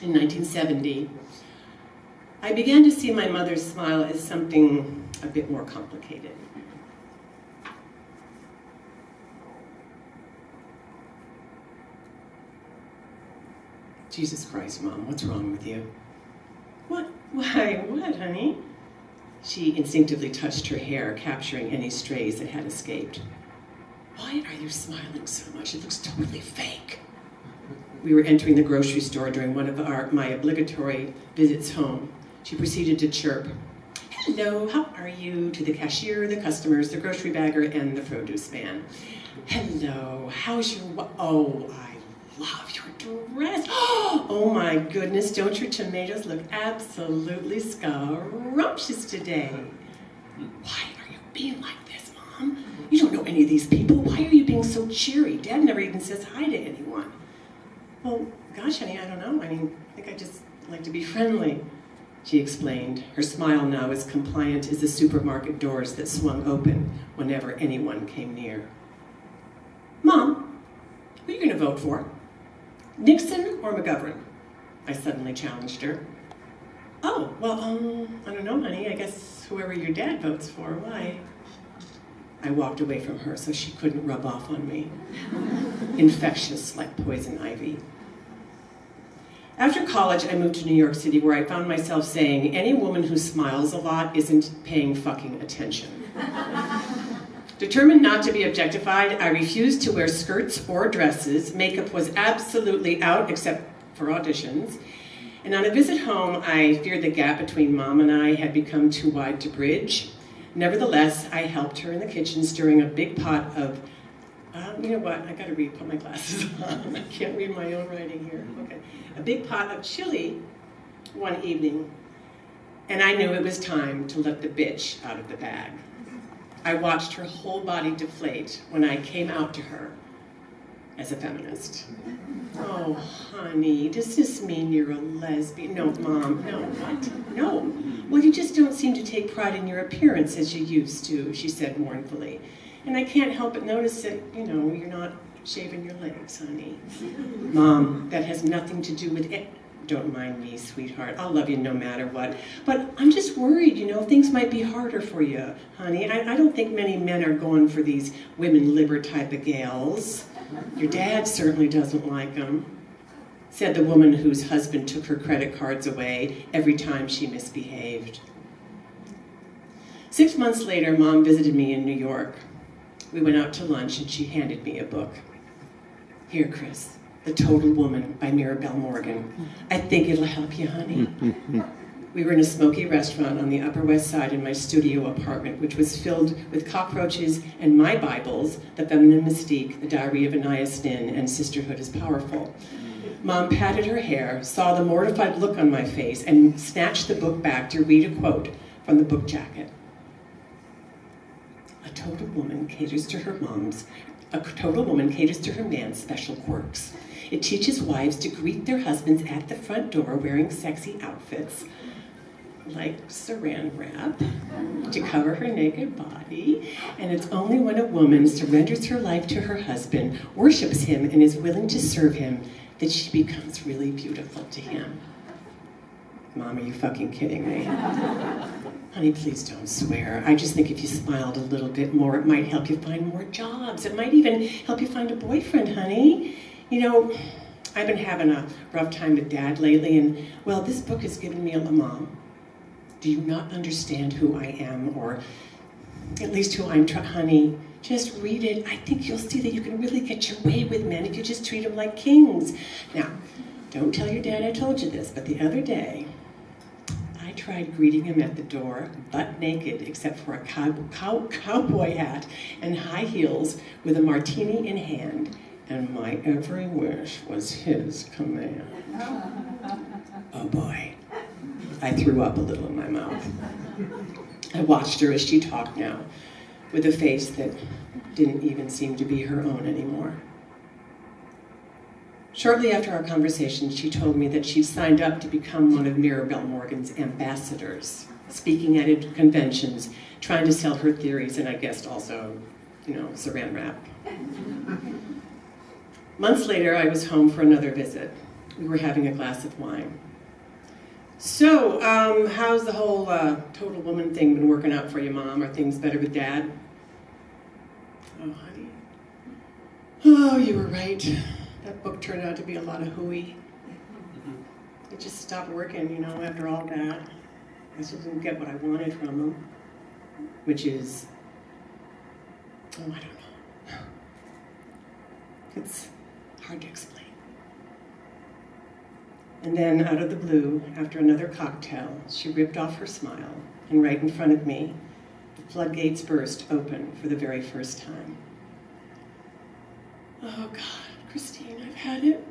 in 1970, I began to see my mother's smile as something a bit more complicated. Jesus Christ, Mom, what's wrong with you? What? Why, what, honey? She instinctively touched her hair, capturing any strays that had escaped. Why are you smiling so much? It looks totally fake. We were entering the grocery store during one of my obligatory visits home. She proceeded to chirp, "Hello, how are you?" to the cashier, the customers, the grocery bagger, and the produce man. "Hello, how's your, oh, I love your dress. Oh my goodness, don't your tomatoes look absolutely scrumptious today? Why are you being like this, Mom? You don't know any of these people. Why are you being so cheery? Dad never even says hi to anyone." "Well, gosh, honey, I don't know. I think I just like to be friendly," she explained, her smile now as compliant as the supermarket doors that swung open whenever anyone came near. "Mom, who are you going to vote for? Nixon or McGovern?" I suddenly challenged her. "Oh, well, I don't know, honey. I guess whoever your dad votes for. Why?" I walked away from her so she couldn't rub off on me. Infectious like poison ivy. After college, I moved to New York City, where I found myself saying, any woman who smiles a lot isn't paying fucking attention. Determined not to be objectified, I refused to wear skirts or dresses. Makeup was absolutely out, except for auditions. And on a visit home, I feared the gap between Mom and I had become too wide to bridge. Nevertheless, I helped her in the kitchen stirring a big pot of, you know what, I gotta put my glasses on. I can't read my own writing here. Okay. A big pot of chili one evening, and I knew it was time to let the bitch out of the bag. I watched her whole body deflate when I came out to her as a feminist. "Oh, honey, does this mean you're a lesbian?" "No, Mom, no, what? No. Well, you just don't seem to take pride in your appearance as you used to," she said mournfully. "And I can't help but notice that, you're not shaving your legs, honey." "Mom, that has nothing to do with it." "Don't mind me, sweetheart. I'll love you no matter what. But I'm just worried, things might be harder for you, honey. I don't think many men are going for these women liber type of gals. Your dad certainly doesn't like them," said the woman whose husband took her credit cards away every time she misbehaved. 6 months later, Mom visited me in New York. We went out to lunch and she handed me a book. "Here, Chris, The Total Woman by Mirabelle Morgan. I think it'll help you, honey." We were in a smoky restaurant on the Upper West Side in my studio apartment, which was filled with cockroaches and my Bibles, The Feminine Mystique, The Diary of Anaya Snin, and Sisterhood is Powerful. Mom patted her hair, saw the mortified look on my face, and snatched the book back to read a quote from the book jacket. A total woman caters to her man's special quirks. It teaches wives to greet their husbands at the front door wearing sexy outfits, like saran wrap, to cover her naked body. And it's only when a woman surrenders her life to her husband, worships him, and is willing to serve him that she becomes really beautiful to him. Mom, are you fucking kidding me? Honey, please don't swear. I just think if you smiled a little bit more, it might help you find more jobs. It might even help you find a boyfriend, honey. I've been having a rough time with Dad lately, and, well, this book has given me a Mom. Do you not understand who I am, or at least who I'm honey? Just read it. I think you'll see that you can really get your way with men if you just treat them like kings. Now, don't tell your dad I told you this, but the other day, I tried greeting him at the door, butt naked, except for a cowboy hat and high heels with a martini in hand, and my every wish was his command. Oh boy. I threw up a little in my mouth. I watched her as she talked now, with a face that didn't even seem to be her own anymore. Shortly after our conversation, she told me that she'd signed up to become one of Mirabelle Morgan's ambassadors, speaking at conventions, trying to sell her theories, and I guess also, saran wrap. Months later, I was home for another visit. We were having a glass of wine. So, how's the whole total woman thing been working out for you, Mom? Are things better with Dad? Oh, honey. Oh, you were right. That book turned out to be a lot of hooey. It just stopped working, you know, after all that. I still didn't get what I wanted from him, which is, oh, I don't know. It's hard to explain. And then, out of the blue, after another cocktail, she ripped off her smile, and right in front of me, the floodgates burst open for the very first time. Oh, God, Christine, I've had it.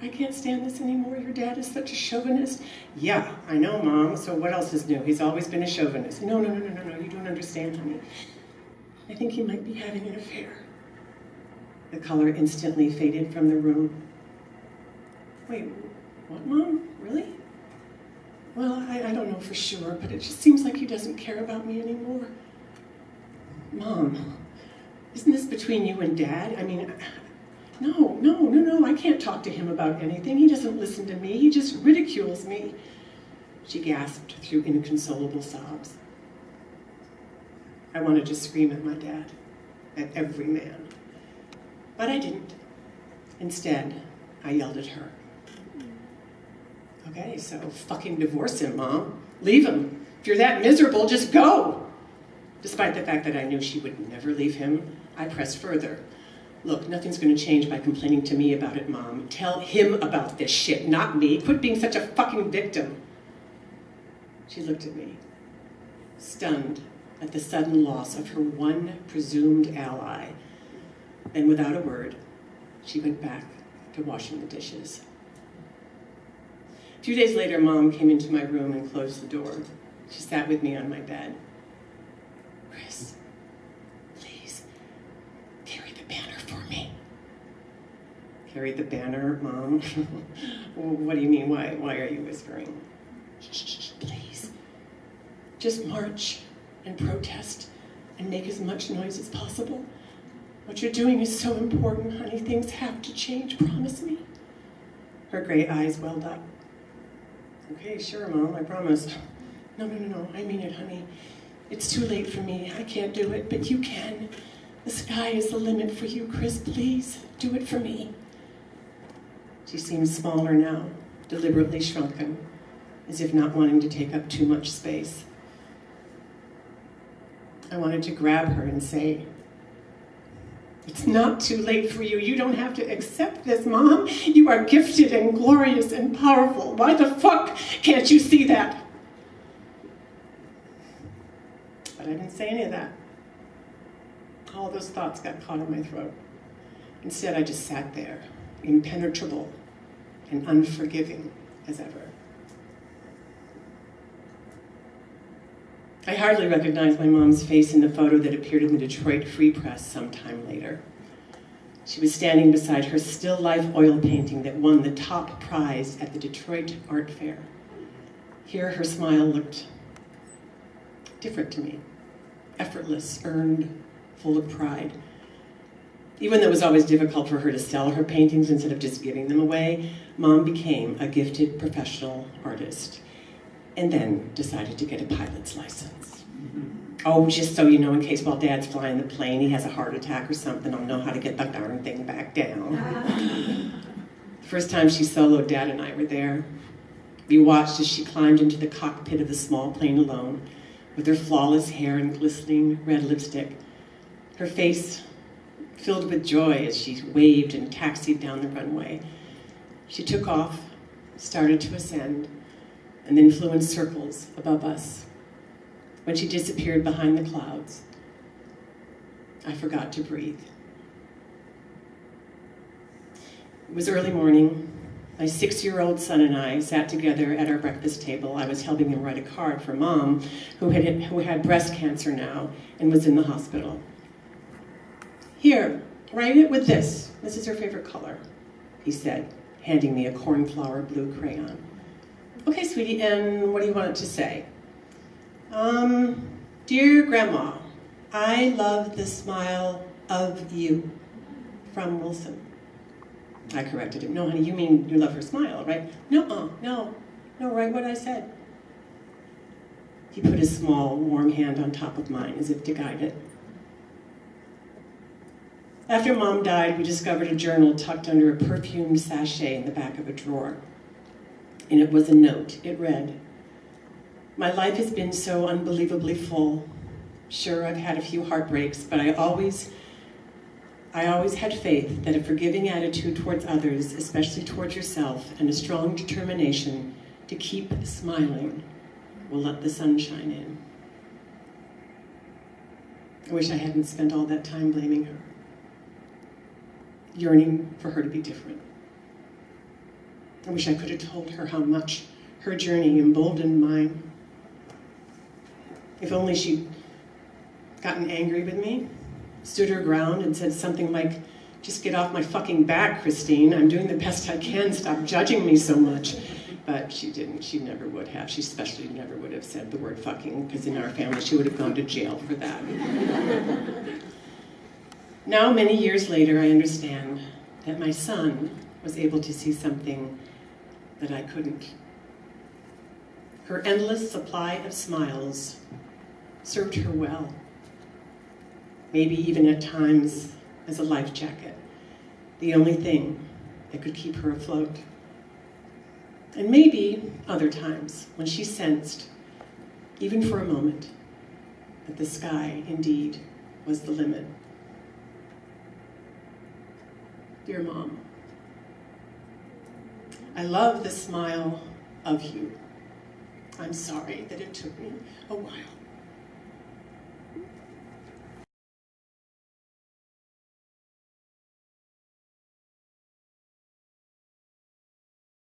I can't stand this anymore. Your dad is such a chauvinist. Yeah, I know, Mom, so what else is new? He's always been a chauvinist. No, you don't understand, honey. I think he might be having an affair. The color instantly faded from the room. Wait, what, Mom? Really? Well, I don't know for sure, but it just seems like he doesn't care about me anymore. Mom, isn't this between you and Dad? I mean, no, I can't talk to him about anything. He doesn't listen to me. He just ridicules me. She gasped through inconsolable sobs. I wanted to scream at my dad, at every man. But I didn't. Instead, I yelled at her. Okay, so fucking divorce him, Mom. Leave him. If you're that miserable, just go. Despite the fact that I knew she would never leave him, I pressed further. Look, nothing's going to change by complaining to me about it, Mom. Tell him about this shit, not me. Quit being such a fucking victim. She looked at me, stunned at the sudden loss of her one presumed ally. Then, without a word, she went back to washing the dishes. A few days later, Mom came into my room and closed the door. She sat with me on my bed. Chris, please, carry the banner for me. Carry the banner, Mom? Well, what do you mean? Why are you whispering? Shh, please. Just march and protest and make as much noise as possible. What you're doing is so important, honey. Things have to change, promise me. Her gray eyes welled up. Okay, sure, Mom, I promise. No, I mean it, honey. It's too late for me. I can't do it, but you can. The sky is the limit for you, Chris. Please, do it for me. She seemed smaller now, deliberately shrunken, as if not wanting to take up too much space. I wanted to grab her and say, it's not too late for you. You don't have to accept this, Mom. You are gifted and glorious and powerful. Why the fuck can't you see that? But I didn't say any of that. All those thoughts got caught in my throat. Instead, I just sat there, impenetrable and unforgiving as ever. I hardly recognized my mom's face in the photo that appeared in the Detroit Free Press sometime later. She was standing beside her still life oil painting that won the top prize at the Detroit Art Fair. Here, her smile looked different to me. Effortless, earned, full of pride. Even though it was always difficult for her to sell her paintings instead of just giving them away, Mom became a gifted professional artist and then decided to get a pilot's license. Oh, just so you know, in case while Dad's flying the plane, he has a heart attack or something, I'll know how to get the darn thing back down. The first time she soloed, Dad and I were there. We watched as she climbed into the cockpit of the small plane alone, with her flawless hair and glistening red lipstick, her face filled with joy as she waved and taxied down the runway. She took off, started to ascend, and then flew in circles above us. When she disappeared behind the clouds, I forgot to breathe. It was early morning. My 6-year-old son and I sat together at our breakfast table. I was helping him write a card for Mom, who had breast cancer now and was in the hospital. Here, write it with this. This is her favorite color, he said, handing me a cornflower blue crayon. Okay, sweetie, and what do you want it to say? Dear Grandma, I love the smile of you. From Wilson. I corrected him. No, honey, you mean you love her smile, right? No, right what I said. He put his small, warm hand on top of mine as if to guide it. After Mom died, we discovered a journal tucked under a perfumed sachet in the back of a drawer. And it was a note. It read, "My life has been so unbelievably full. Sure, I've had a few heartbreaks, but I always had faith that a forgiving attitude towards others, especially towards yourself, and a strong determination to keep smiling will let the sun shine in." I wish I hadn't spent all that time blaming her, yearning for her to be different. I wish I could have told her how much her journey emboldened mine. If only she'd gotten angry with me, stood her ground and said something like, "Just get off my fucking back, Christine. I'm doing the best I can. Stop judging me so much." But she didn't. She never would have. She especially never would have said the word fucking, because in our family she would have gone to jail for that. Now, many years later, I understand that my son was able to see something that I couldn't. Her endless supply of smiles served her well, maybe even at times as a life jacket, the only thing that could keep her afloat. And maybe other times when she sensed, even for a moment, that the sky indeed was the limit. Dear Mom, I love the smile of you. I'm sorry that it took me a while.